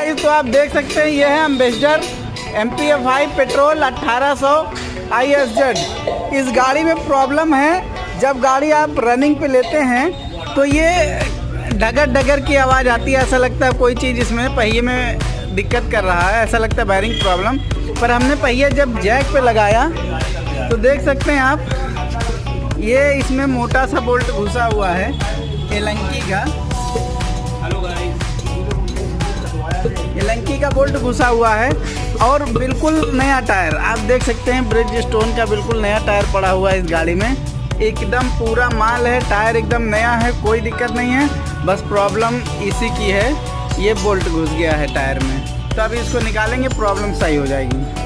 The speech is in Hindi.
गाइस तो आप देख सकते हैं ये है एम्बेसडर MPF5 पेट्रोल 1800 ISZ। इस गाड़ी में प्रॉब्लम है, जब गाड़ी आप रनिंग पे लेते हैं तो ये डगर डगर की आवाज़ आती है। ऐसा लगता है कोई चीज़ इसमें पहिए में दिक्कत कर रहा है, ऐसा लगता है बैरिंग प्रॉब्लम। पर हमने पहिया जब जैक पे लगाया तो देख सकते हैं आप, ये इसमें मोटा सा बोल्ट घुसा हुआ है एलंकी का। एलंकी का बोल्ट घुसा हुआ है और बिल्कुल नया टायर आप देख सकते हैं, ब्रिजस्टोन का बिल्कुल नया टायर पड़ा हुआ है इस गाड़ी में। एकदम पूरा माल है, टायर एकदम नया है, कोई दिक्कत नहीं है। बस प्रॉब्लम इसी की है, ये बोल्ट घुस गया है टायर में। तो अभी इसको निकालेंगे, प्रॉब्लम सही हो जाएगी।